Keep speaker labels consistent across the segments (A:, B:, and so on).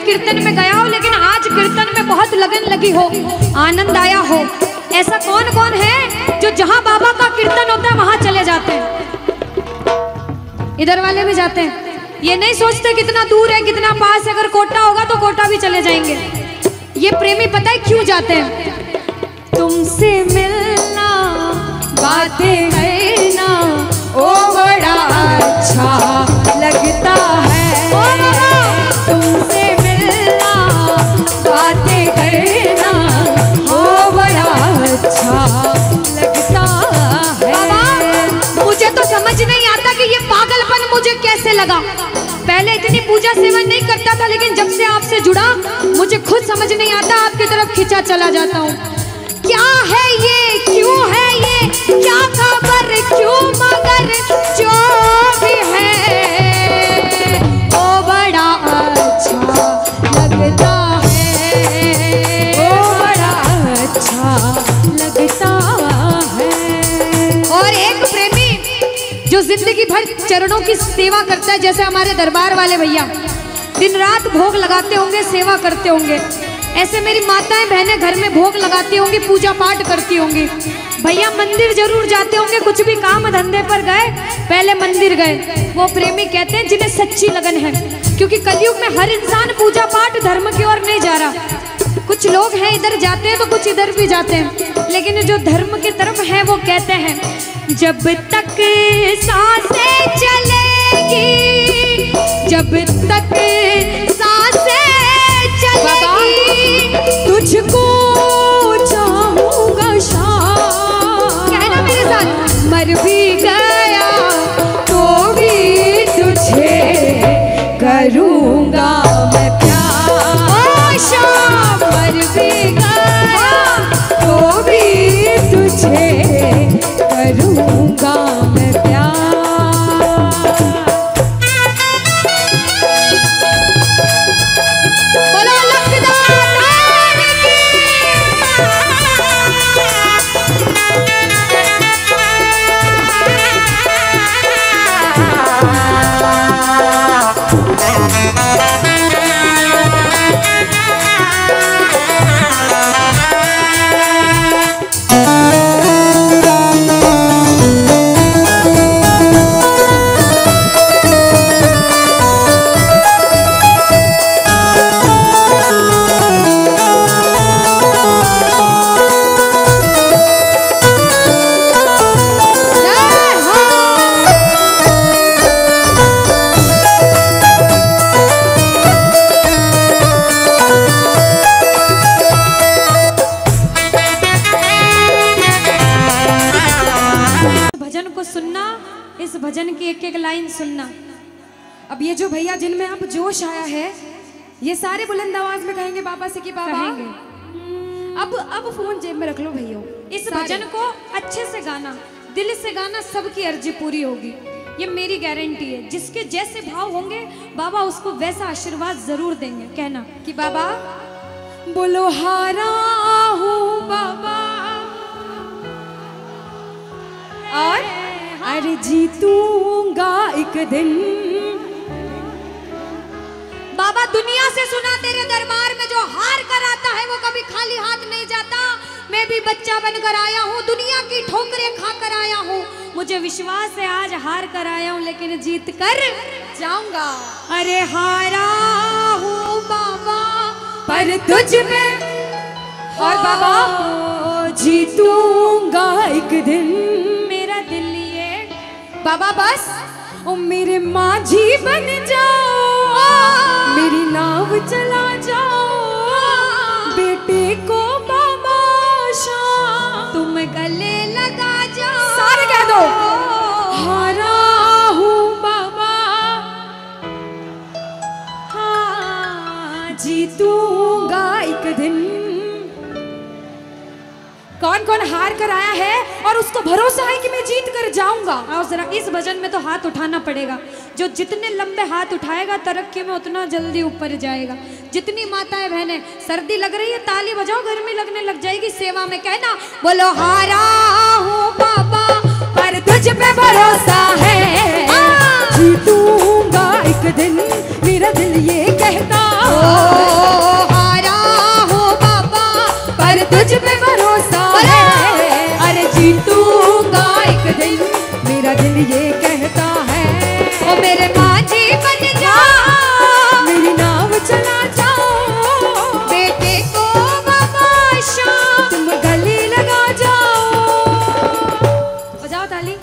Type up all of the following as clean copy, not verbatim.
A: कीर्तन में गया हो, लेकिन आज कीर्तन में बहुत लगन लगी हो, आनंद आया हो। ऐसा कौन कौन है जो जहां बाबा का कीर्तन होता है वहां चले जाते हैं? इधर वाले भी जाते हैं, ये नहीं सोचते कितना दूर है कितना पास है। अगर कोटा होगा तो कोटा भी चले जाएंगे। ये प्रेमी पता है क्यों जाते हैं? तुमसे मिलना, बातें करना, ओ बड़ा अच्छा लगता है। तुमसे मिलना, बातें करना, ओ बड़ा अच्छा लगता है। बाबा मुझे तो समझ नहीं आता कि ये पागलपन मुझे कैसे लगा। पहले इतनी पूजा सेवन नहीं करता था, लेकिन जब से आपसे जुड़ा मुझे खुद समझ नहीं आता, आपकी तरफ खिंचा चला जाता हूँ। क्या है ये, क्यों है ये, क्या खबर, क्यों, मगर जो भी है वो बड़ा अच्छा लगता है, वो बड़ा अच्छा लगता है। और एक प्रेमी जो जिंदगी भर चरणों की सेवा करता है, जैसे हमारे दरबार वाले भैया दिन रात भोग लगाते होंगे, सेवा करते होंगे, ऐसे मेरी माताएं बहनें घर में भोग लगाती होंगी, पूजा पाठ करती होंगी। भैया मंदिर जरूर जाते होंगे, कुछ भी काम धंधे पर गए पहले मंदिर गए। वो प्रेमी कहते हैं जिन्हें सच्ची लगन है, क्योंकि कलयुग में हर इंसान पूजा पाठ धर्म की ओर नहीं जा रहा। कुछ लोग हैं इधर जाते हैं तो कुछ इधर भी जाते हैं, लेकिन जो धर्म की तरफ है वो कहते हैं जब तक सांसें चलेगी, जब तक सांसें चलेगी, तुझको चाहूंगा शाम। कहना मेरे साथ, मर भी गया तो भी तुझे करूंगा मैं प्यार। शाम मर भी गया तो भी तुझे करूंगा मैं प्यार। भजन की एक एक लाइन सुनना। अब ये जो भैया जिनमें अब जोश आया है, ये सारे बुलंद आवाज में कहेंगे बाबा से कि बाबा अब फोन जेब में रख लो भैया। इस भजन को अच्छे से गाना, दिल से गाना, सबकी अर्जी पूरी होगी, ये मेरी गारंटी है। जिसके जैसे भाव होंगे बाबा उसको वैसा आशीर्वाद जरूर देंगे। कहना कि बाबा बोलो हारा हूँ बाबा और अरे जीतूंगा एक दिन। बाबा दुनिया से सुना तेरे दरबार में जो हार कर आता है वो कभी खाली हाथ नहीं जाता। मैं भी बच्चा बनकर आया हूँ, दुनिया की ठोकरें खाकर आया हूँ। मुझे विश्वास है आज हार कर आया हूँ लेकिन जीत कर जाऊंगा। अरे हारा हूँ बाबा पर तुझ में, और बाबा जीतूंगा एक दिन। मेरा दिल ये बाबा बस ओ मेरे माझी बन जाओ, मेरी नाव चला जाओ, बेटे को बाबा शाम तुम गले लगा जाओ। सारे कह दो हारा हूँ बाबा, हाँ जीतूंगा एक दिन। कौन कौन हार कर आया है और उसको भरोसा है कि मैं जीत कर जाऊंगा? और जरा इस भजन में तो हाथ उठाना पड़ेगा। जो जितने लंबे हाथ उठाएगा तरक्की में उतना जल्दी ऊपर जाएगा। जितनी माताएं बहनें सर्दी लग रही है ताली बजाओ, गर्मी लगने लग जाएगी सेवा में। कहना बोलो हारा हूँ बाबा पर तुझ पे भरोसा है, जीतूंगा एक दिन। मेरा दिल ये कहता हारा हूँ बाबा पर तुझ पे भरोसा है, अरे जीतूंगा एक दिन मेरा दिल ये कहता है। ओ मेरे माझी बन जाओ, मेरी नाव चला जाओ, बेटे को बाबा शाम तुम गले लगा जाओ। बजाओ ताली,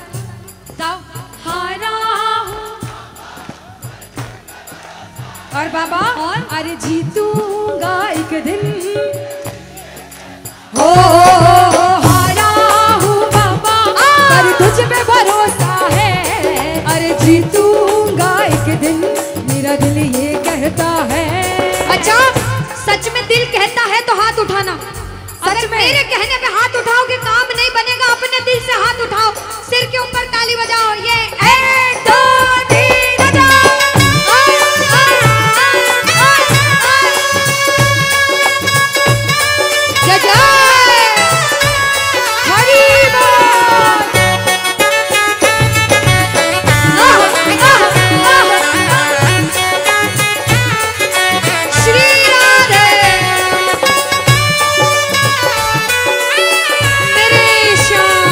A: जाओ। हारा और बाबा और अरे जीतूंगा एक दिन। हो हारा हूँ बाबा पर तुझ पे भरोसा है, अरे जीतूंगा एक दिन मेरा दिल ये कहता है। अच्छा, सच में दिल कहता है तो हाथ उठाना। अगर मेरे कहने पे हाथ उठाओगे काम नहीं बनेगा, अपने दिल से हाथ उठाओ, सिर के ऊपर ताली बजाओ। ये 1 2 3 बजाओ। जय जय हरि बोल। श्री राधे मेरे श्याम।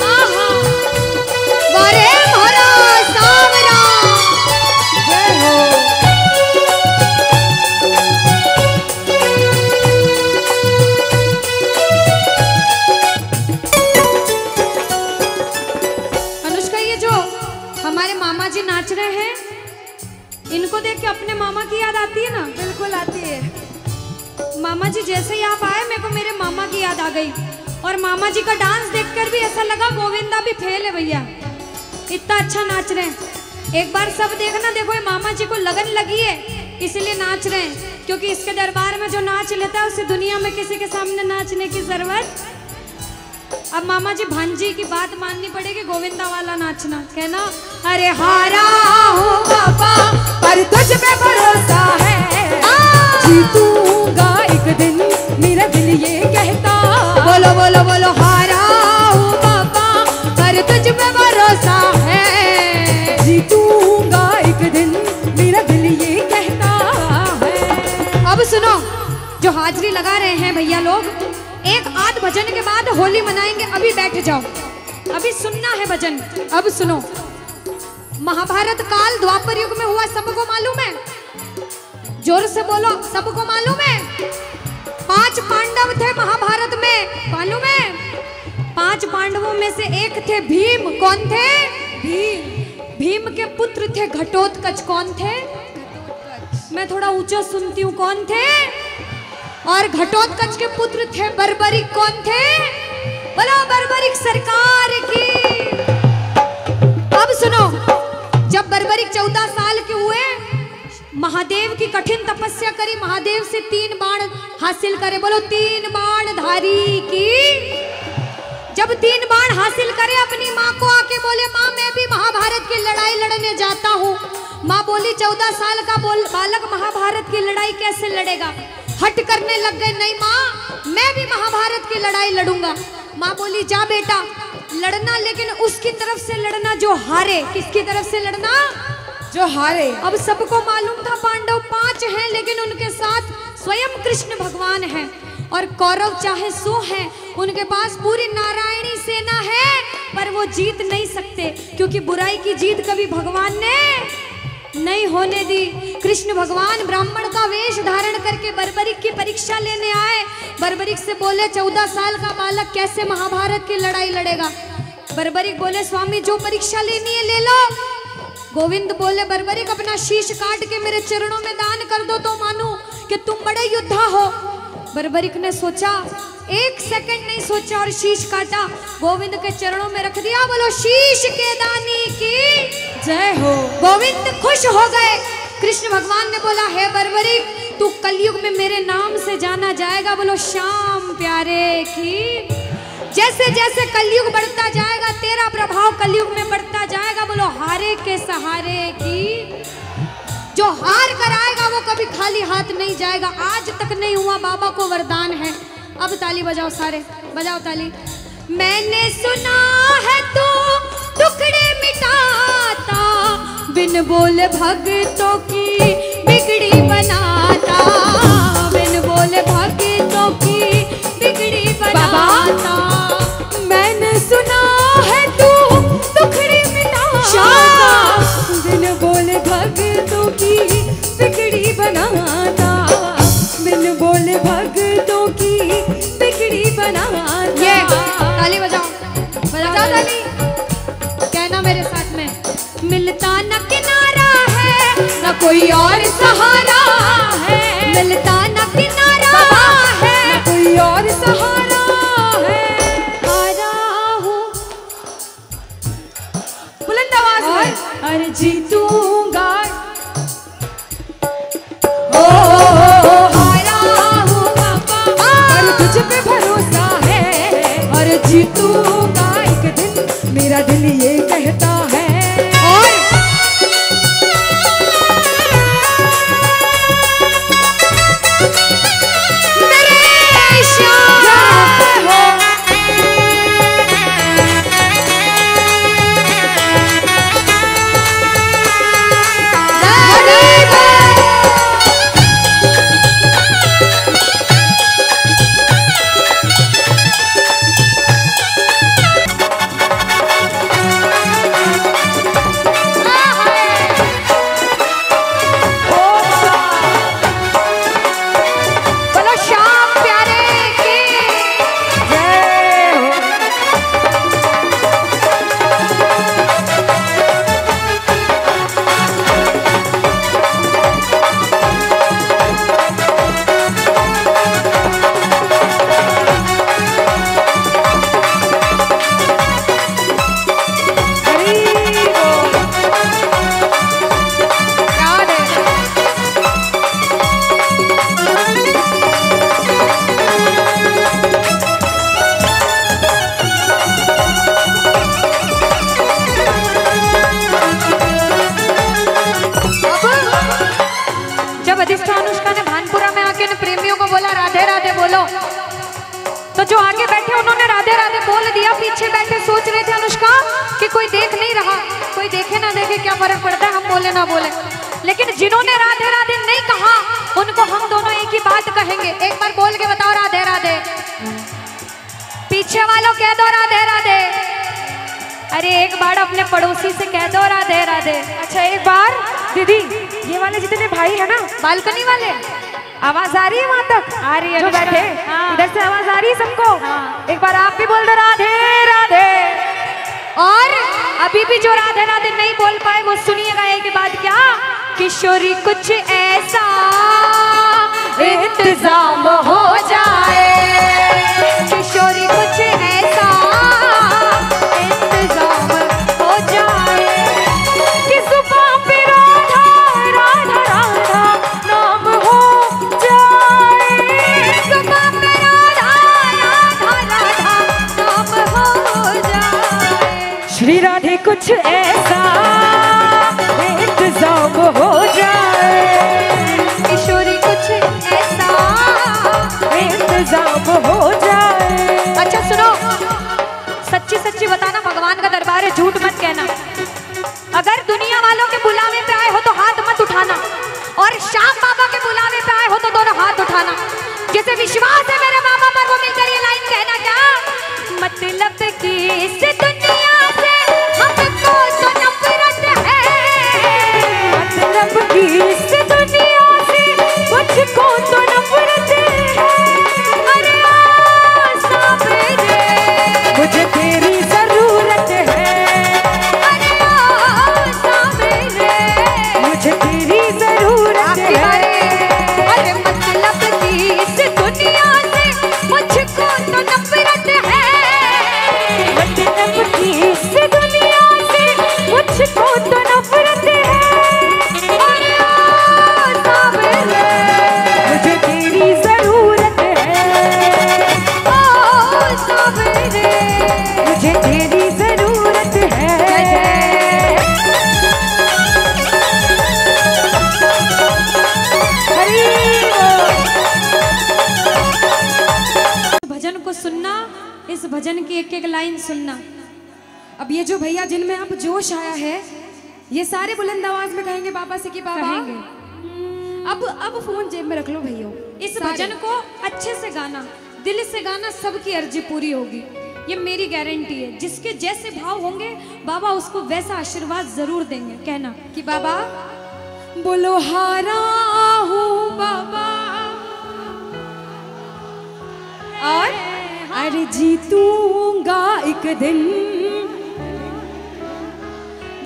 A: आहा, वारे भरा सावरा। जय हो। अनुष्का, ये जो हमारे मामा जी नाच रहे हैं, इनको देख के अपने मामा की याद आती है ना? बिल्कुल आती है। मामा जी जैसे ही आप आए, मेरे को मेरे मामा की याद आ गई। और मामा जी का डांस देखकर भी ऐसा लगा गोविंदा भी फेल है भैया, इतना अच्छा नाच रहे हैं। एक बार सब देखना, देखो ये मामा जी को लगन लगी है इसलिए नाच रहे हैं, क्योंकि इसके दरबार में जो नाच लेता है उसे दुनिया में किसी के सामने नाचने की जरूरत। अब मामा जी भांजी की बात माननी पड़ेगी, गोविंदा वाला नाचना। कहना, अरे हारा हूँ बाबा पर तुझ पे भरोसा है, जीतूंगा एक दिन मेरा दिल ये कहता। बोलो बोलो बोलो, हारा हूँ बाबा पर तुझ पे भरोसा है, जीतूंगा एक दिन मेरा दिल ये कहता है। अब सुनो, जो हाजिरी लगा रहे हैं भैया लोग, एक आध भजन के बाद होली मनाएंगे। अभी बैठ जाओ, अभी सुनना है भजन। अब सुनो, महाभारत काल द्वापर युग में हुआ, सबको मालूम है? जोर से बोलो, सबको मालूम है? 5 पांडव थे महाभारत में, मालूम है? 5 पांडवों में से एक थे भीम। कौन थे? भीम। भीम के पुत्र थे घटोत्कच। कौन थे? मैं थोड़ा ऊंचा सुनती हूँ। कौन थे? और घटोत्कच के पुत्र थे बर्बरिक। कौन थे? बोलो बर्बरिक सरकार की। अब सुनो, जब बर्बरिक 14 साल के हुए, महादेव की कठिन तपस्या करी, महादेव से 3 बाण हासिल करे। बोलो 3 बाण धारी की। जब 3 बाण हासिल करे, अपनी माँ को आके बोले, माँ मैं भी महाभारत की लड़ाई लड़ने जाता हूँ। माँ बोली 14 साल का बालक महाभारत की लड़ाई कैसे लड़ेगा? हट करने लग गए, नहीं माँ मैं भी महाभारत की लड़ाई लड़ूंगा। माँ बोली जा बेटा लड़ना, लेकिन उसकी तरफ से लड़ना जो हारे। किसकी तरफ से लड़ना? जो हारे। अब सबको मालूम था पांडव 5 हैं, लेकिन उनके साथ स्वयं कृष्ण भगवान हैं। और कौरव चाहे 100 हैं, उनके पास पूरी नारायणी सेना है, पर वो जीत नहीं सकते, क्योंकि बुराई की जीत कभी भगवान ने नहीं होने दी। कृष्ण भगवान ब्राह्मण का वेश धारण करके बर्बरिक की परीक्षा लेने आए। बर्बरिक से बोले 14 साल का बालक कैसे महाभारत की लड़ाई लड़ेगा? बर्बरिक बोले स्वामी जो परीक्षा लेनी है ले लो। गोविंद बोले बर्बरिक अपना शीश काट के मेरे चरणों में दान कर दो तो मानूं कि तुम बड़े योद्धा हो। बर्बरिक ने सोचा, 1 सेकंड नहीं सोचा और शीश काटा, गोविंद के चरणों में रख दिया। बोलो शीश के दानी की जय हो। गोविंद खुश हो गए। कृष्ण भगवान ने बोला हे बर्बरिक तू कलयुग में मेरे नाम से जाना जाएगा। बोलो श्याम प्यारे की। जैसे जैसे कलयुग बढ़ता जाएगा तेरा प्रभाव कलयुग में बढ़ता जाएगा। बोलो हारे के सहारे की। जो हार कर आएगा वो कभी खाली हाथ नहीं जाएगा। आज तक नहीं हुआ, बाबा को वरदान है। अब ताली बजाओ, सारे बजाओ ताली। मैंने सुना है तू टुकड़े मिटाता, बिन बोले भक्तों की बिगड़ी बनाता, बिन बोले भक्तों की बिगड़ी बनाता। मैंने सुना है तू टुकड़े मिटाता, बिन बोले भक्तों की बिगड़ी बनाता, बिन बोले भक्तों की बिगड़ी बनाता। ये ताली बजाओ, बजाओ ताली। कहना मेरे साथ में, मिलता न किनारा है न कोई और सहारा है, मिलता न किनारा है न कोई और सहारा है। हारा हूँ बुलंद आवाज में, अरे जीतूंगा। ओ हारा हूँ बाबा, अरे तुझ पे भरोसा है, और जीतूंगा एक दिन, मेरा दिल ये कहता है। और मेरे शाम हो तो जो आगे बैठे उन्होंने राधे राधे बोल दिया, पीछे बैठे सोच रहे थे अनुष्का कि कोई देख नहीं रहा, कोई देखे ना देखे क्या फर्क पड़ता है, हम बोले ना बोले। लेकिन जिन्होंने राधे राधे नहीं कहा उनको हम दोनों एक ही बात कहेंगे। एक बार बोल के बताओ राधे राधे। पीछे वालों कह दो राधे राधे। अरे एक बार अपने पड़ोसी से कह दो राधे राधे। अच्छा एक बार दीदी, ये वाले जितने भाई है ना बालकनी वाले, आवाज आ रही है वहां तक? आ रही है जो बैठे, इधर से आवाज आ रही है सबको? एक बार आप भी बोल दो राधे राधे। और अभी भी जो राधे राधे नहीं बोल पाए वो सुनिएगा एक बात, क्या किशोरी कुछ ऐसा इंतजाम हो जाए, किशोरी कुछ ऐसा इंतजाम हो जाए कि जुबान पे राधा राधा राधा नाम हो जाए, जुबान पे राधा राधा राधा नाम हो जाए। श्री राधे कुछ ऐसा इंतजाम हो जाए, किशोरी कुछ ऐसा इंतजाम हो जाए। अच्छा सुनो, सच्ची सच्ची बताना, भगवान का दरबार है, झूठ मत कहना। अगर दुनिया वालों के बुलावे पे आए हो तो हाथ मत उठाना, और श्याम बाबा के बुलावे पे आए हो तो दोनों हाथ उठाना। जिसे विश्वास है मेरे मामा पर वो मिलकर ये लाइन कहना, क्या मतलब की इस दुनिया से हमको तो नफरत है, मतलब की इस दुनिया से मुझको तो नफरत है। अरे आशा मेरे मुझे तेरी जरूरत है, अरे आशा मेरे मुझे तेरी जरूरत है। अरे मतलब की इस दुनिया से मुझको तो नफरत है, मतलब की इस दुनिया से मुझको तो नफरत है। अरे आशा मेरे मुझे भजन की एक एक लाइन सुनना। अब ये जो भैया जिनमें अब जोश आया है, ये सारे बुलंद आवाज में कहेंगे बाबा से कि बाबा अब फोन जेब में रख लो भैया। इस भजन को अच्छे से गाना, दिल से गाना, सबकी अर्जी पूरी होगी, ये मेरी गारंटी है। जिसके जैसे भाव होंगे बाबा उसको वैसा आशीर्वाद जरूर देंगे। कहना कि बाबा बोलो हारा हूँ बाबा और अरे जीतूंगा एक दिन।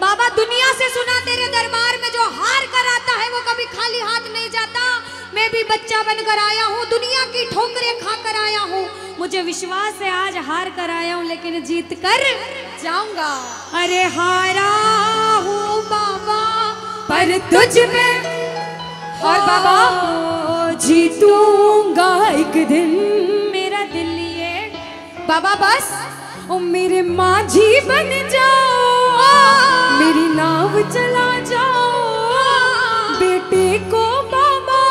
A: बाबा दुनिया से सुना तेरे दरबार में जो हार कर आता है वो कभी खाली हाथ नहीं जाता। मैं भी बच्चा बनकर आया हूँ, दुनिया की ठोकरें खाकर आया हूँ। मुझे विश्वास है आज हार कर आया हूँ लेकिन जीत कर जाऊंगा। अरे हारा हूँ बाबा पर तुझ में और बाबा जीतूंगा एक दिन। मेरा दिल ये बाबा बस ओ मेरे माझी बन जाओ, मेरी नाव चला जाओ, बेटे को बाबा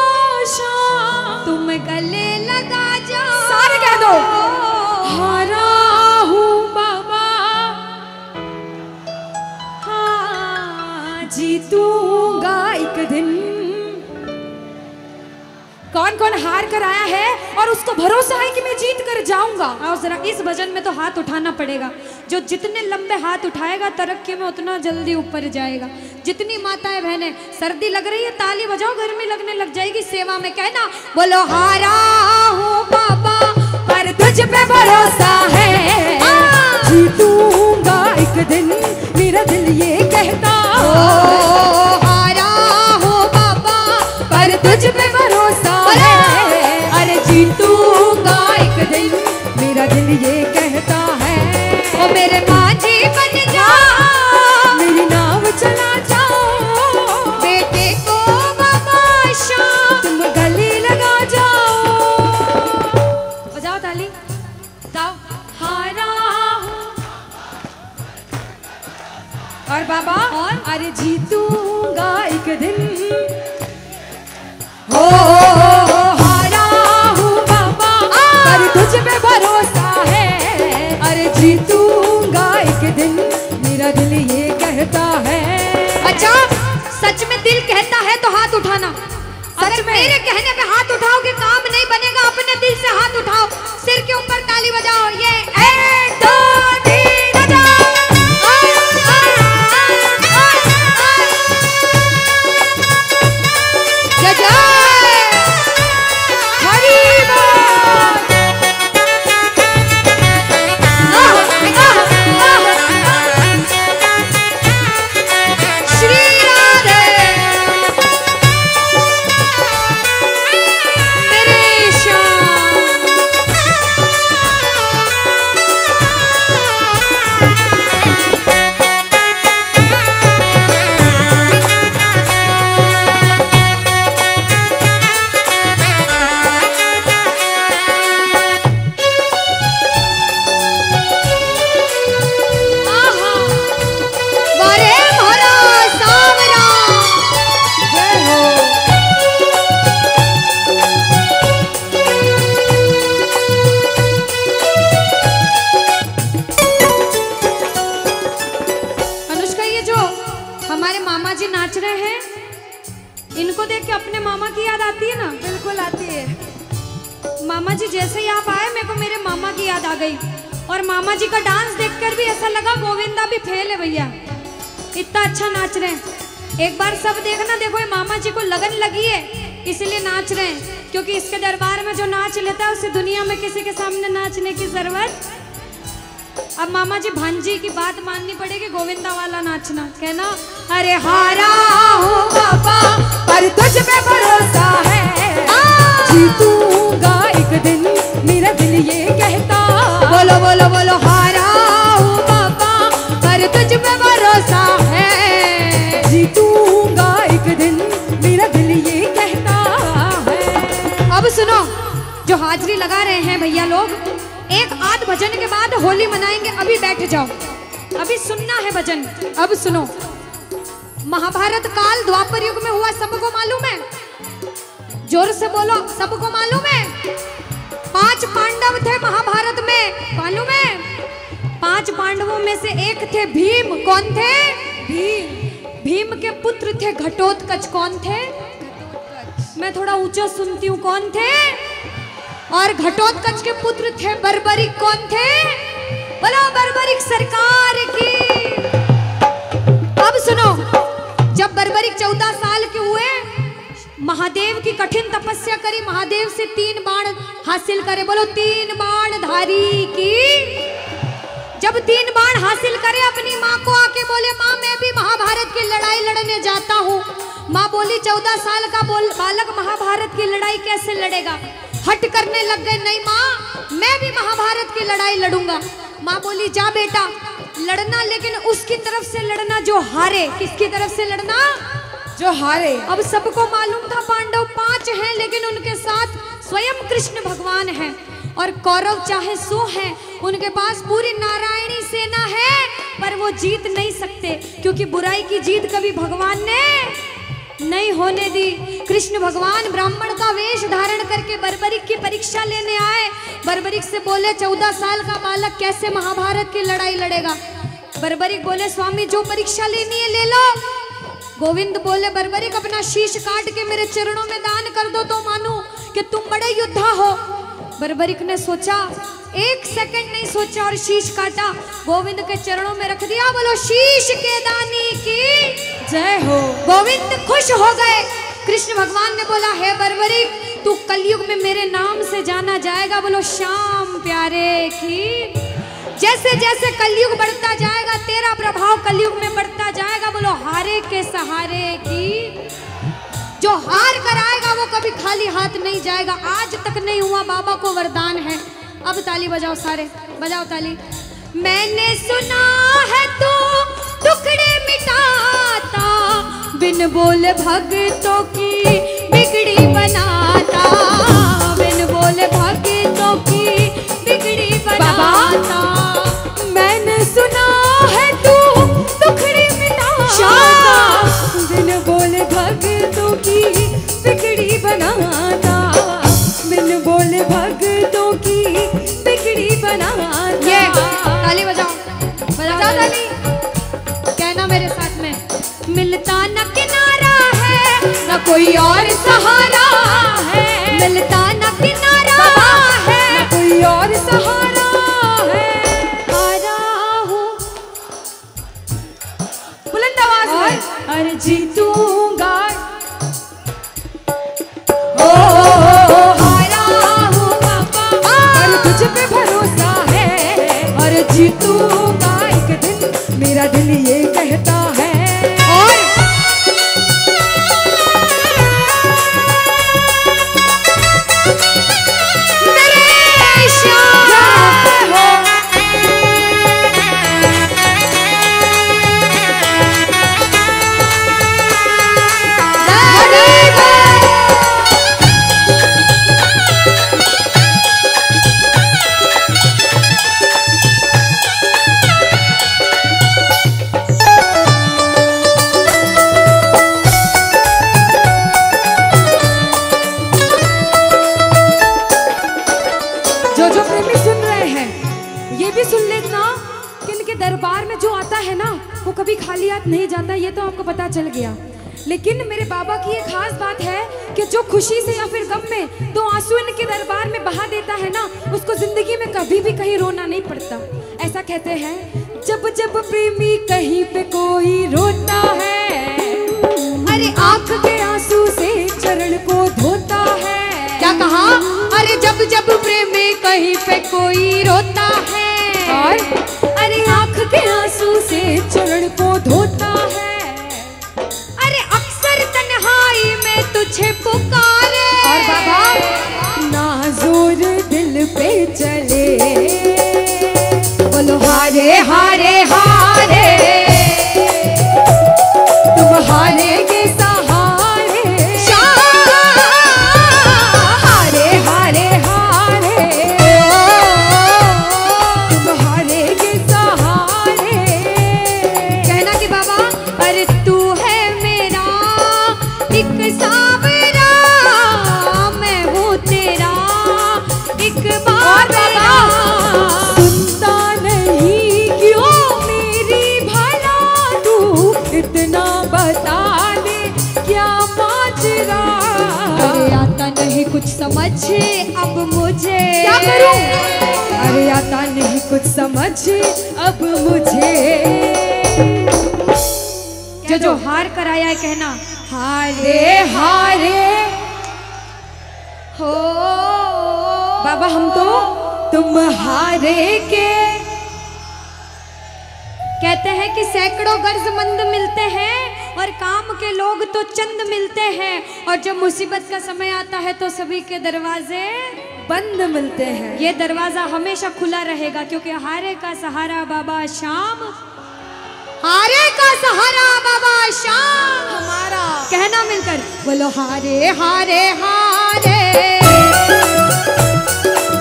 A: शाम तुम गले लगा जाओ। सारे कह दो हारा हूँ बाबा, हाँ जीतूंगा एक दिन। कौन कौन हार कर आया है और उसको भरोसा है कि मैं जीत कर जाऊंगा? और जरा इस भजन में तो हाथ उठाना पड़ेगा। जो जितने लंबे हाथ उठाएगा तरक्की में उतना जल्दी ऊपर जाएगा। जितनी माताएं बहनें सर्दी लग रही है ताली बजाओ, गर्मी लगने लग जाएगी सेवा में। कहना बोलो हारा हूँ बाबा पर तुझ पे भरोसा है, जीतूंगा एक दिन। मेरा दिल ये कहता हारा हूँ बाबा पर तुझ पे भरोसा है, अरे जीतूंगा एक दिन। मेरा दिल ये कहता है ओ मेरे माझी बन जाओ, मेरी नाव चला जाओ, बेटे को बाबा शाम तुम गले लगा जाओ। बजाओ ताली, गाओ हारा और बाबा और अरे जीतूंगा एक दिन। हो हारा हूँ बाबा पर तुझ पे भरोसा है, अरे जीतूंगा एक दिन। मेरा दिल ये कहता है। अच्छा सच में दिल कहता है तो हाथ उठाना। सच में मेरे कहने पे हाथ उठाओगे काम नहीं बनेगा। अपने दिल से हाथ उठाओ, सिर के ऊपर ताली बजाओ। ये 1 2 3 बजाओ। इनको देख के अपने मामा की याद आती है ना? बिल्कुल आती है। मामा जी जैसे ही आप आए मेरे को मेरे मामा की याद आ गई। और मामा जी का डांस देखकर भी ऐसा लगा गोविंदा भी फेल है भैया, इतना अच्छा नाच रहे हैं। एक बार सब देखना, देखो ये मामा जी को लगन लगी है इसलिए नाच रहे हैं, क्योंकि इसके दरबार में जो नाच लेता है उसे दुनिया में किसी के सामने नाचने की जरूरत। अब मामा जी भांजी की बात माननी पड़ेगी, गोविंदा वाला नाचना। कहना अरे हारा हूँ बाबा पर तुझ पे भरोसा है, जीतूंगा एक दिन। मेरा दिल ये कहता बोलो बोलो बोलो हारा हूँ बाबा पर तुझ पे भरोसा है, जीतूंगा एक दिन। मेरा दिल ये कहता है। अब सुनो, जो हाजिरी लगा रहे हैं भैया लोग, एक आध भजन के बाद होली मनाएंगे। अभी बैठ जाओ, अभी सुनना है भजन। अब सुनो, महाभारत काल द्वापर युग में हुआ, सबको मालूम है? जोर से बोलो, सबको मालूम है? 5 पांडव थे महाभारत में, मालूम है? 5 पांडवों में से एक थे भीम। कौन थे? भीम। भीम के पुत्र थे घटोत्कच। कौन थे? मैं थोड़ा ऊंचा सुनती हूँ। कौन थे? और घटोत्कच के पुत्र थे बर्बरिक। कौन थे? बोलो बर्बरिक सरकार की। अब सुनो, जब बर्बरिक 14 साल के हुए, महादेव की कठिन तपस्या करी, महादेव से 3 बाण हासिल करे। बोलो 3 बाण धारी की। जब 3 बाण हासिल करे, अपनी माँ को आके बोले, माँ मैं भी महाभारत की लड़ाई लड़ने जाता हूँ। माँ बोली 14 साल का बालक महाभारत की लड़ाई कैसे लड़ेगा? हट करने लग गए, नहीं माँ मैं भी महाभारत की लड़ाई लड़ूंगा। माँ बोली जा बेटा लड़ना, लेकिन उसकी तरफ से लड़ना जो हारे। किसकी तरफ से लड़ना? जो हारे। अब सबको मालूम था पांडव 5 हैं, लेकिन उनके साथ स्वयं कृष्ण भगवान हैं। और कौरव चाहे 100 हैं, उनके पास पूरी नारायणी सेना है, पर वो जीत नहीं सकते, क्योंकि बुराई की जीत कभी भगवान ने नहीं होने दी। कृष्ण भगवान ब्राह्मण का वेश धारण करके बर्बरिक की परीक्षा लेने आए। बर्बरिक से बोले 14 साल का बालक कैसे महाभारत की लड़ाई लड़ेगा? बर्बरिक बोले स्वामी जो परीक्षा लेनी है ले लो। गोविंद बोले बर्बरिक अपना शीश काट के मेरे चरणों में दान कर दो तो मानूं कि तुम बड़े योद्धा हो। बर्बरिक ने सोचा, 1 सेकंड नहीं सोचा और शीश काटा, गोविंद के चरणों में रख दिया। बोलो शीश के दानी की जय हो। गोविंद खुश हो गए। कृष्ण भगवान ने बोला हे बर्बरिक तू कलयुग में मेरे नाम से जाना जाएगा। बोलो श्याम प्यारे की। जैसे जैसे कलयुग बढ़ता जाएगा तेरा प्रभाव कलयुग में बढ़ता जाएगा। बोलो हारे के सहारे की। जो हार कर आएगा वो कभी खाली हाथ नहीं जाएगा। आज तक नहीं हुआ, बाबा को वरदान है। अब ताली बजाओ, सारे बजाओ ताली। मैंने सुना है तू टुकड़े मिटाता, बिन बोले भक्तों की बिगड़ी बनाता, बिन बोले भक्तों की बिगड़ी बनाता। मैंने सुना है तू टुकड़े मिटाता, बिन बोले भक्तों की बिगड़ी बनाता, बिन बोले भक्तों की बिगड़ी बनाता। ये ताली बजाओ, बजाओ ताली। कहना मेरे साथ में, मिलता न किनारा है न कोई और सहारा है, मिलता न किनारा है न कोई और सहारा है। हारा हूँ बुलंद आवाज में, अरे जीतूंगा। ओ हारा हूँ पापा, और तुझ पे भरोसा है, और जीतूंगा एक दिन, मेरा दिल ये कहता है। और मेरे श्याम हो। जो प्रेमी सुन रहे हैं ये भी सुन लेना कि इनके दरबार में जो आता है ना वो कभी खाली हाथ नहीं जाता, ये तो आपको पता चल गया। लेकिन मेरे बाबा की एक खास बात है कि जो खुशी से या फिर गम में 2 आंसू इनके दरबार में बहा देता है ना, उसको जिंदगी में कभी भी कहीं रोना नहीं पड़ता। ऐसा कहते हैं, जब जब प्रेमी कहीं पे कोई रोता है, अरे आंख के आंसू से चरण को धोता है। क्या कहा? अरे जब जब प्रेमी कहीं पे कोई रोता है, और अरे आंख के आंसू से चरण को धोता है। अरे अक्सर तन्हाई में तुझे पुकारे, और बाबा नाज़ुर दिल पे चले। बोलो हारे हारे हारे, तुम हारे के सहारे, हारे हारे हारे, तुम हारे के सहारे। कहना कि बाबा अरे तू है मेरा एक सावरा, मैं हूँ तेरा एक बाबरा। सुनता नहीं अरे आता नहीं कुछ समझ अब मुझे,
B: क्या करूं? अरे आता नहीं कुछ समझ अब मुझे।
A: जो हार कर आया है कहना
B: हारे हारे
A: हो
B: बाबा, हम तो तुम हारे के।
A: कहते हैं कि सैकड़ों गर्जमंद मिलते हैं और काम के लोग तो चंद मिलते हैं, और जब मुसीबत का समय आता है तो सभी के दरवाजे
B: बंद मिलते हैं।
A: ये दरवाजा हमेशा खुला रहेगा, क्योंकि हारे का सहारा बाबा शाम, हारे का सहारा बाबा शाम
B: हमारा।
A: कहना मिलकर बोलो हारे हारे हारे,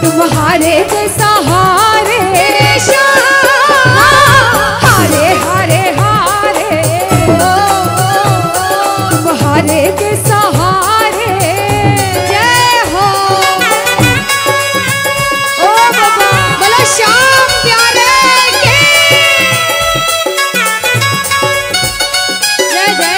B: तुम हारे के सहारे शाम, हारे हारे हारे, तुम हारे के सहारे।
A: जय हो
B: ओ बाबा,
A: बोलो शाम प्यारे के जय जय।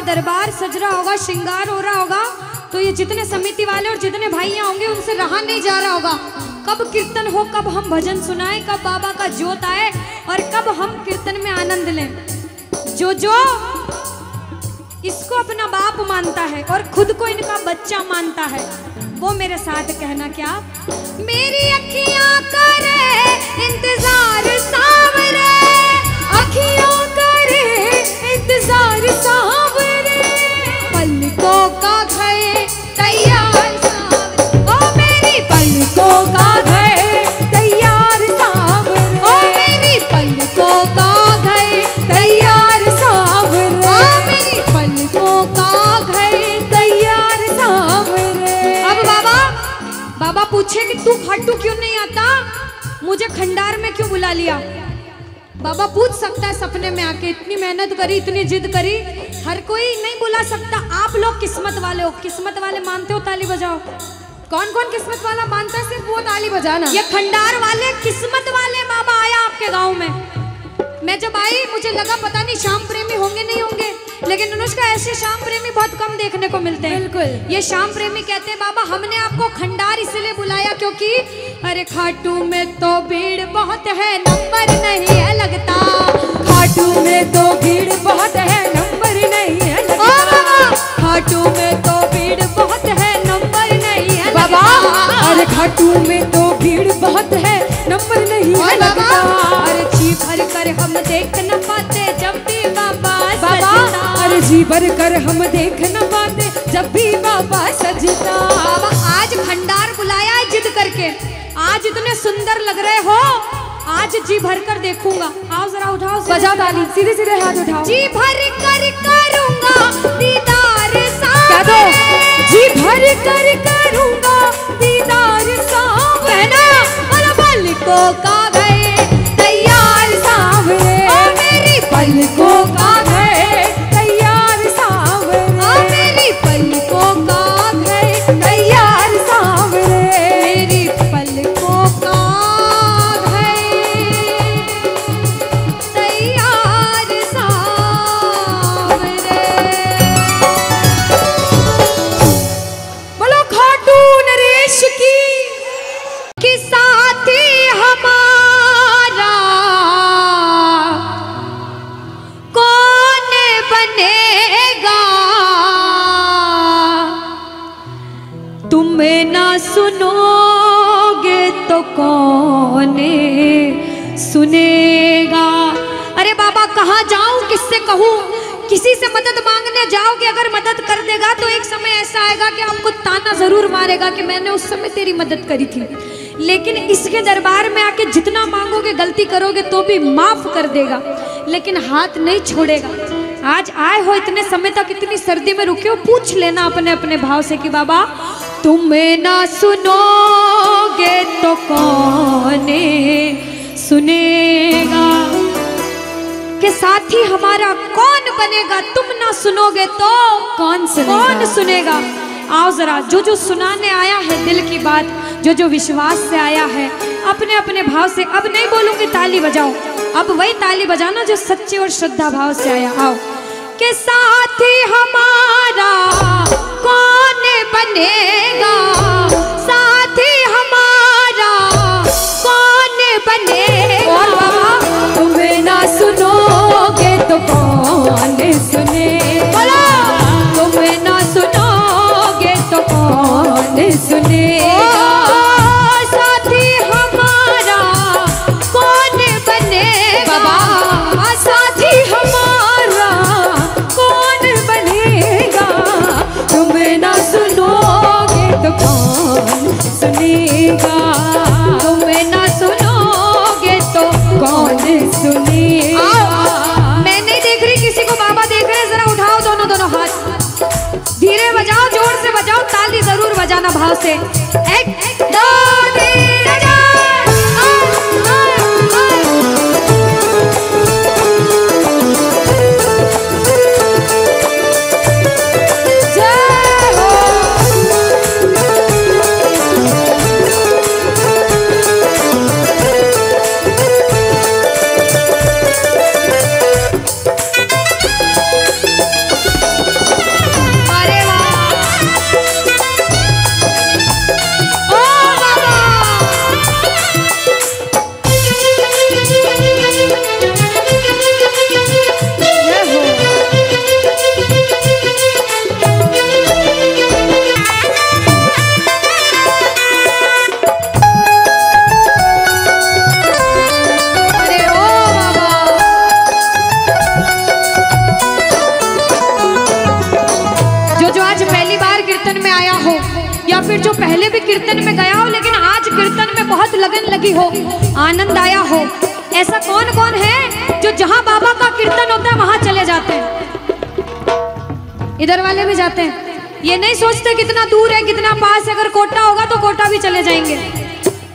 A: दरबार सज रहा होगा, श्रृंगार हो रहा होगा, तो ये जितने समिति वाले और जितने भाइयां होंगे उनसे रहा नहीं जा रहा होगा। कब कीर्तन हो, कब हम भजन सुनाएं, कब बाबा का जोत आए और कब हम कीर्तन में आनंद लें। जो इसको अपना बाप मानता है और खुद को इनका बच्चा मानता है, वो मेरे साथ कहना क्या। मेरी अखियां करे इंतजार सावरे, अखियां करे इंतजार सावरे, पलकों का घर तैयार सावरे, ओ मेरी पलकों का घर तैयार सावरे, ओ मेरी पलकों का घर तैयार सावरे, ओ मेरी पलकों का घर तैयार सावरे। अब बाबा पूछे कि तू खाटू क्यों नहीं आता, मुझे खंडार में क्यों बुला लिया। बाबा पूछ सकता है सपने में आके, इतनी मेहनत करी, इतनी जिद करी, हर कोई नहीं बुला सकता। आप लोग किस्मत वाले हो, किस्मत वाले मानते हो, ताली बजाओ। कौन कौन किस्मत वाला मानता है, सिर्फ वो ताली बजाना। ये खंडार वाले किस्मत वाले बाबा आया आपके गांव में। मैं जब आई मुझे लगा पता नहीं श्याम प्रेमी होंगे नहीं होंगे, लेकिन अनुष्का ऐसे श्याम प्रेमी बहुत कम देखने को मिलते हैं।
B: बिल्कुल,
A: ये श्याम प्रेमी कहते हैं बाबा हमने आपको खंडार इसलिए बुलाया क्योंकि अरे खाटू में तो भीड़ बहुत है, नंबर नहीं है लगता।
B: खाटू में तो भीड़ बहुत है, नंबर नहीं है लगता।
A: खाटू में तो भीड़ बहुत है, नंबर नहीं है
B: बाबा। अरे खाटू में तो भीड़ बहुत है, नंबर नहीं है लगता।
A: अरे जी भर कर हम देख न पाते जब भी बाबा सजता।
B: अरे जी भर कर हम देख न पाते जब भी बाबा सजता।
A: बाबा आज खंडार बुलाया है जिद करके, आज इतने सुंदर लग रहे हो, आज जी भर कर देखूंगा। आओ जरा उठाओ,
B: बजाओ ताली, सीधे सीधे हाथ उठाओ।
A: जी भर कर करूंगा दीदार
B: क्या दो, जी भर कर करूंगा दीदार सावरे,
A: पलकों का घर
B: तैयार सावरे,
A: ओ मेरी
B: पलकों का घर तैयार सावरे,
A: ओ मेरी पलकों का घर
B: तैयार सावरे,
A: मेरी पलकों का घर तैयार सावरे।
B: बोलो खाटू नरेश की
A: साथी हमारा कौन बनेगा, तुम ना सुनोगे तो कौन सुनेगा। अरे बाबा कहाँ जाऊं, किससे कहूँ, किसी से मदद मांगने जाओगे, अगर मदद कर देगा तो एक समय ऐसा आएगा कि आपको ताना जरूर मारेगा कि मैंने उस समय तेरी मदद करी थी। लेकिन इसके दरबार में आके जितना मांगोगे, गलती करोगे तो भी माफ कर देगा, लेकिन हाथ नहीं छोड़ेगा। आज आए हो इतने समय तक, इतनी सर्दी में रुके हो, पूछ लेना अपने अपने भाव से कि बाबा तुम्हें ना सुनोगे तो कौन सुनेगा, के साथी हमारा कौन बनेगा, तुम ना सुनोगे तो कौन सुनेगा। आओ जरा, जो जो सुनाने आया है दिल की बात, जो जो विश्वास से आया है, अपने अपने भाव से, अब नहीं बोलूंगी ताली बजाओ, अब वही ताली बजाना जो सच्चे और श्रद्धा भाव से आया। आओ के साथी हमारा कौन बनेगा, साथी हमारा कौन बनेगा। और बाबा
B: तुम्हें ना सुनोगे तो कौन सुनेगा, तुम्हें ना सुनोगे तो कौन सुनेगा।
A: साथी हमारा कौन बनेगा,
B: बाबा साथी हमारा कौन बनेगा, तुम्हें ना सुनोगे तो कौन सुनेगा, तुम्हें ना सुनोगे तो कौन सुनेगा।
A: मैं नहीं देख रही किसी को, बाबा देख रहे हैं, जरा उठाओ दोनों दोनों हाथ, धीरे बजाओ, जोर से बजाओ, ताली जरूर बजाना भाव से। एक दो तीन फिर जो पहले भी कीर्तन में गया हो, लेकिन आज कीर्तन में बहुत लगन लगी हो, आनंद आया हो, ऐसा कौन कौन है जो जहां बाबा का कीर्तन होता है वहां चले जाते हैं? इधर वाले भी जाते हैं, ये नहीं सोचते कितना दूर है कितना पास है, अगर कोटा होगा तो कोटा भी चले जाएंगे।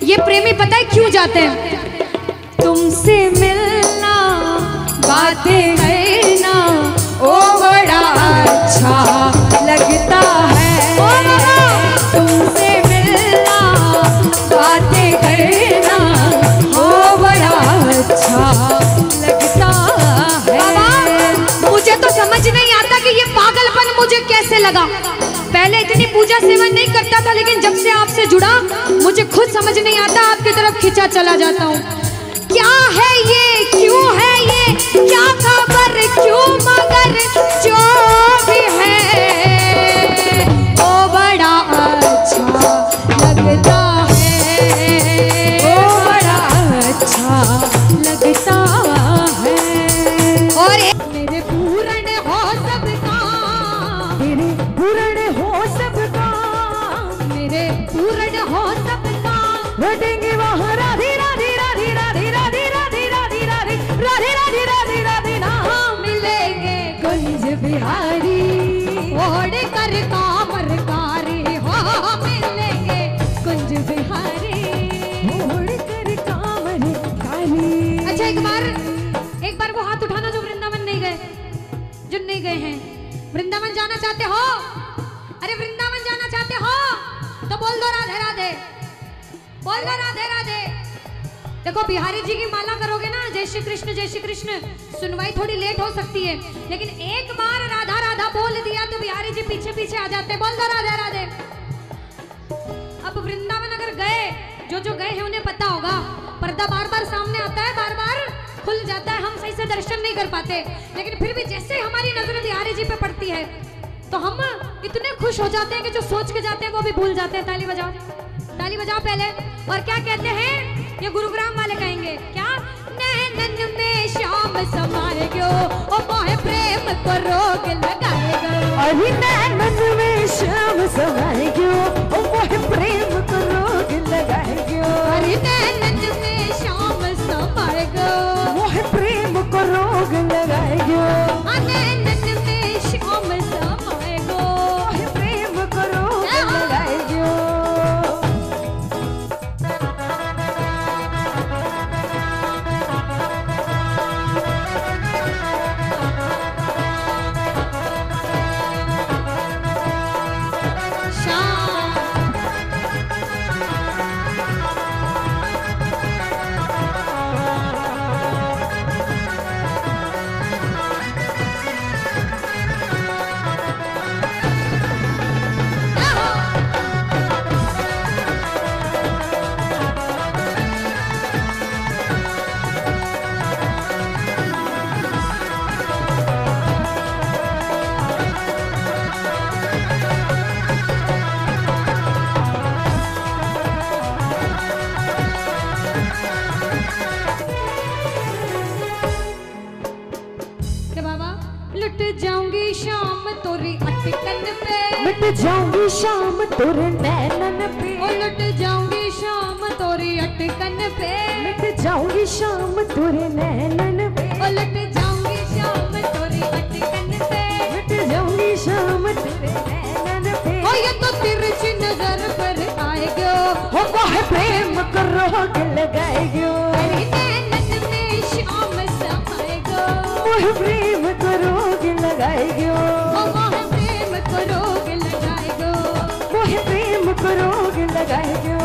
A: ये प्रेमी पता है क्यों जाते हैं? तुमसे मिलना,
B: बातें करना ओ बड़ा अच्छा लगता है, तुमसे मिलना, बातें करना ओ बड़ा अच्छा लगता है।
A: बाबा मुझे तो समझ नहीं आता कि ये पागलपन मुझे कैसे लगा। पहले इतनी पूजा सेवन नहीं करता था, लेकिन जब से आपसे जुड़ा मुझे खुद समझ नहीं आता, आपकी तरफ खिंचा चला जाता हूँ। क्या है ये, क्यों है ये, क्या खबर, क्यों, मगर जो भी है वो बड़ा अच्छा लगता है,
B: वो बड़ा अच्छा लगता है।
A: और मेरे पूर्ण हो सबका,
B: मेरे पूर्ण हो सबका,
A: मेरे पूर्ण हो सबका,
B: लौटेंगे वहाँ राधे राधे राधे राधे राधे राधे राधे राधे राधे राधे राधे राधे नाम
A: मिलेंगे
B: कुंज बिहारी,
A: ओढ़ कर कामरकारी हो, मिलेंगे कुंज बिहारी,
B: ओढ़ कर कामरकारी।
A: अच्छा एक बार वो हाथ उठाना जो वृंदावन नहीं गए, जो नहीं गए हैं। वृंदावन जाना चाहते हो? अरे वृंदावन जाना चाहते हो तो बोल दो राधे राधे, बोल दो राधे राधे। देखो बिहारी जी की माला करोगे ना, जय श्री कृष्ण, सुनवाई थोड़ी लेट हो सकती है, लेकिन एक बार राधा राधा बोल दिया तो बिहारी जी पीछे पीछे आ जाते। बोल दो राधे राधे। अब वृंदावन अगर गए, जो जो गए हैं उन्हें पता होगा, पर्दा बार बार सामने आता है, बार बार खुल जाता है, हम सही से दर्शन नहीं कर पाते, लेकिन फिर भी जैसे हमारी नजर बिहारी जी पे पड़ती है तो हम इतने खुश हो जाते हैं कि जो सोच के जाते हैं वो भी भूल जाते हैं। ताली बजाओ, ताली बजाओ पहले। और क्या कहते हैं, ये गुरुग्राम वाले कहेंगे क्या, नैनन में श्याम समाएगो, ओ मोहे प्रेम को रोग लगाएगा,
B: अभी नैनन में श्याम समाएगो, ओ मोहे प्रेम को रोग लगाएगो।
A: मिट जाऊंगी शाम तोरी अटकन पे,
B: मिट जाऊंगी शाम तोरे नैनन पे,
A: उलट जाऊंगी शाम तोरी अटकन पे,
B: मिट जाऊंगी शाम तोरे नैनन पे,
A: उलट जाऊंगी शाम तोरी अटकन पे,
B: मिट जाऊंगी शाम तेरे नैनन पे।
A: ओ ये तो तिरछी नजर पर आएगो,
B: हो वह प्रेम को रोग लगाएगो,
A: अरे नैनन में शाम समाएगो,
B: वह प्रेम को रोग लगाएगो,
A: ओ मोह प्रेम को रोग लगाएगो,
B: वह प्रेम को रोग लगाएगो।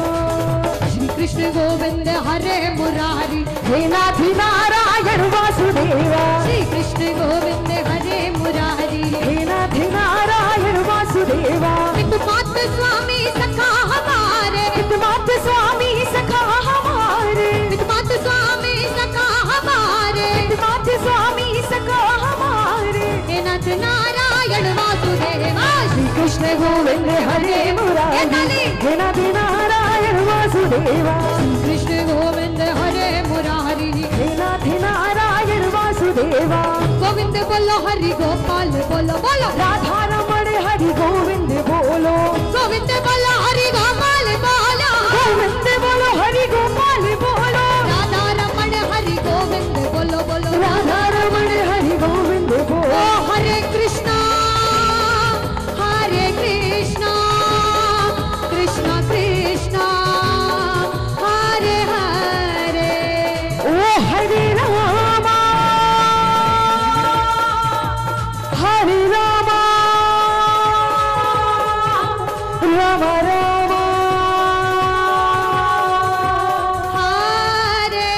A: श्री कृष्ण गोविंद हरे मुरारी,
B: हे नाथ नारायण वासुदेवा,
A: श्री कृष्ण गोविंद हरे मुरारी,
B: हे नाथ नारायण वासुदेवा,
A: पितृमात स्वामी सखा हमारे,
B: पितृमात स्वामी सखा हमारे,
A: पितृमात स्वामी सखा हमारे,
B: पितृमात स्वामी सखा हमारे।
A: हे नाथ नारायण वासुदेवा,
B: श्री कृष्ण गोविंद हरे मुरारी, हे नाथ नारायण वासुदेवा,
A: श्री कृष्ण गोविंद हरे मुरारी,
B: हे नाथ नारायण वासुदेवा।
A: गोविंद बोलो हरि गोपाल बोलो बोलो,
B: राधा रमण हरि गोविंद बोलो,
A: गोविंद बोलो हरि गोपाल बोलो,
B: गोविंद बोलो हरि गोपाल बोलो,
A: राधा रमण हरि गोविंद बोलो बोलो,
B: राधा रमण हरि गोविंद
A: ओ
B: बोलो।
A: हरे कृष्णा कृष्णा कृष्णा हरे हरे,
B: ओ हरे रामा हरे रामा, राम राम
A: हरे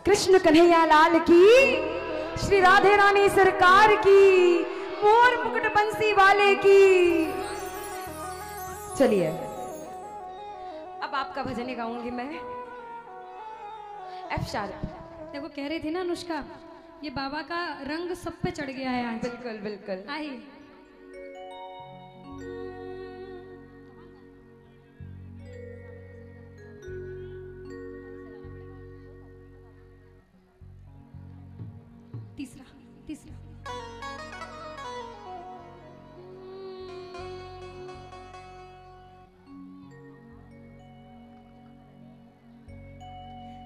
B: कृष्ण कन्हैया लाल की, श्री राधे रानी सरकार की, मोर मुकुट बंसी वाले की। चलिए अब आपका भजन ही गाऊंगी मैं, एफ शार्प।
A: देखो कह रही थी ना अनुष्का, ये बाबा का रंग सब पे चढ़ गया है आज।
B: बिल्कुल बिल्कुल।
A: आइए तीसरा तीसरा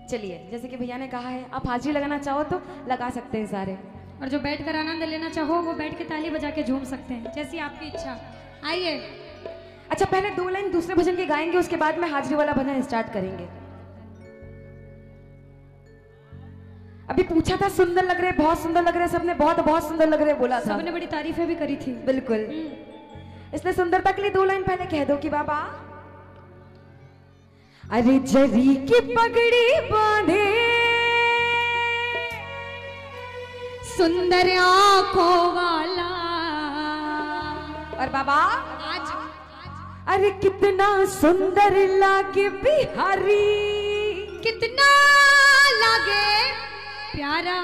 B: चलिए जैसे कि भैया ने कहा है, आप हाजिरी लगाना चाहो तो लगा सकते हैं सारे,
A: और जो बैठ कर आनंद लेना चाहो वो बैठ के ताली बजा के झूम सकते हैं, जैसी आपकी इच्छा। आइए
B: अच्छा पहले 2 लाइन दूसरे भजन के गाएंगे, उसके बाद में हाजिरी वाला भजन स्टार्ट करेंगे। अभी पूछा था सुंदर लग रहे, बहुत सुंदर लग रहे, सबने बहुत सुंदर लग रहे बोला था,
A: सबने बड़ी तारीफें भी करी थी।
B: बिल्कुल। इसलिए सुंदरता के लिए 2 लाइन पहले कह दो कि बाबा, अरे जरी की पगड़ी बांधे
A: सुंदर आंखों वाला,
B: और बाबा
A: आज
B: अरे कितना सुंदर लागे बिहारी,
A: कितना लागे प्यारा।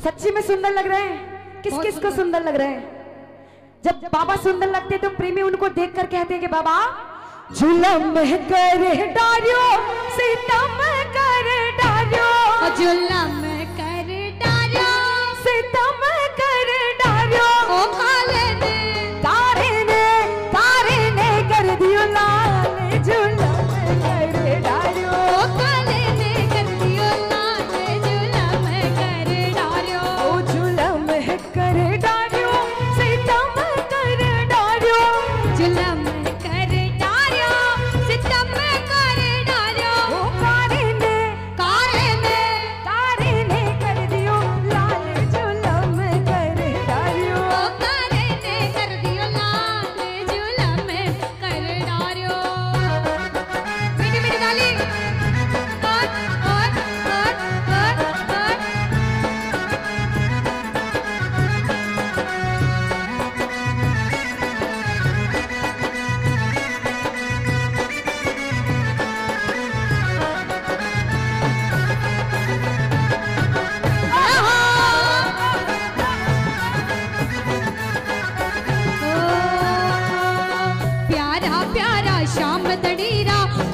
B: सच्ची में सुंदर लग रहे हैं? किस
A: बहुत
B: किस को
A: सुंदर।
B: सुंदर लग रहे हैं? जब बाबा सुंदर लगते हैं तो प्रेमी उनको देखकर कहते हैं कि बाबा जुलम करे डारियो, सितम करे डारियो,
A: जुलम कर डारियो,
B: सितम करे डारियो,
A: ओ काले ने
B: तारे ने कर दियो लाल, जुलम करे डारियो,
A: ओ काले ने कर दियो लाल, जुलम कर डारियो,
B: ओ जुलम करे डारियो, सितम करे डारियो,
A: जुलम कर डारियो, सितम कर डारियो,
B: ओ तारे ने
A: तारे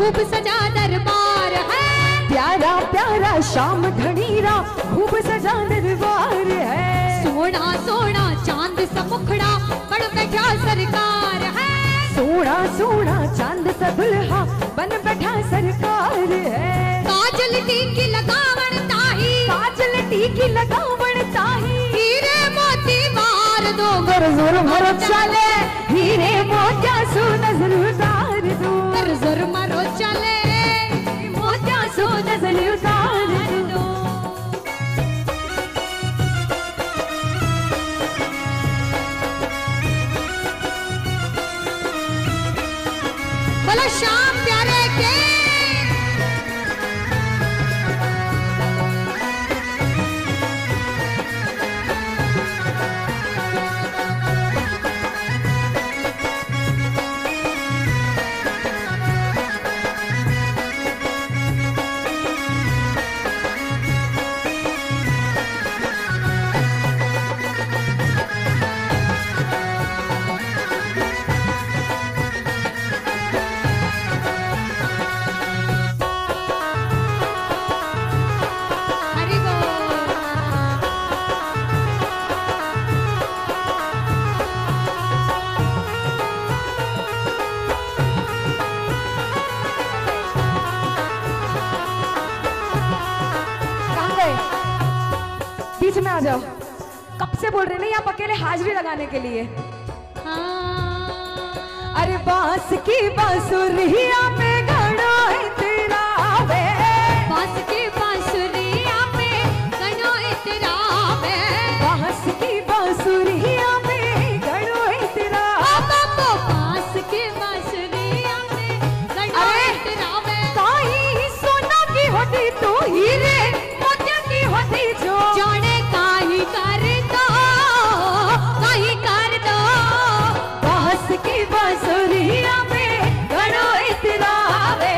A: खूब सजा दरबार है।
B: प्यारा प्यारा श्याम धनीरा खूब सजा दरबार है।
A: सोना सोना चांद सा मुखड़ा बन बैठा सरकार है।
B: सोना सोना चांद सा दुल्हा बन बैठा सरकार है।
A: काजल टीकी लगावण ताही,
B: काजल टीकी लगावण ताही,
A: हीरे मोती मार दो
B: गर जोर मरो चले, हीरे मोतिया सु नजर उतार दो,
A: गर जोर मरो चले,
B: मोतिया सु नजर उतार दो।
A: बोलो श्याम प्यारे के।
B: बीच में आ जाओ, कब से बोल रहे ना आप अकेले हाजिरी लगाने के लिए। अरे बांस की बांसुरिया पे गणो इतरा वे,
A: बांस की बांसुरिया पे गणो इतरा वे,
B: बांस की बांसुरिया पे गणो इतरा,
A: बांस की बांसुरिया पे गणो इतरा वे।
B: काई सोना की होती तो हीरे मोतिया की होती जो,
A: जाने काई कर दो, काई कर दो,
B: बांस की बांसुरिया पे गणो इतरा वे।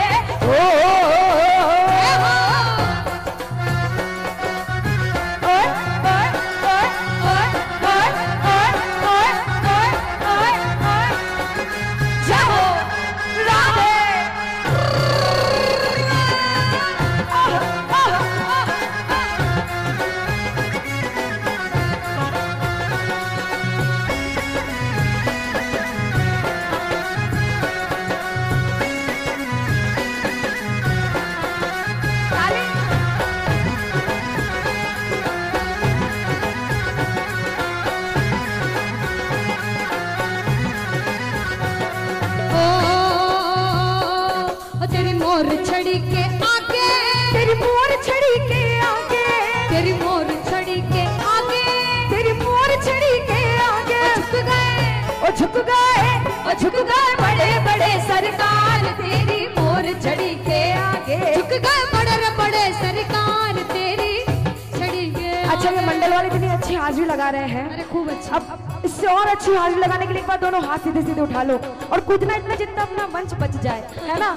A: तेरी मोर छड़ी के आगे,
B: तेरी मोर छड़ी के आगे,
A: तेरी मोर छड़ी के आगे,
B: तेरी मोर छड़ी के आगे,
A: झुक गए,
B: ओ झुक गए, ओ झुक गए बड़े बड़े सरकार तेरी मोर छड़ी के आगे,
A: झुक गए बड़े बड़े सरकार तेरी छड़ी के।
B: अच्छा ये मंडल वाले इतनी अच्छी हाजिरी लगा रहे हैं।
A: अरे खूब अच्छा।
B: अब इससे और अच्छी हाजिरी लगाने के लिए एक बार दोनों हाथ सीधे सीधे उठा लो और कूदना इतना जितना अपना मंच बच जाए, है ना।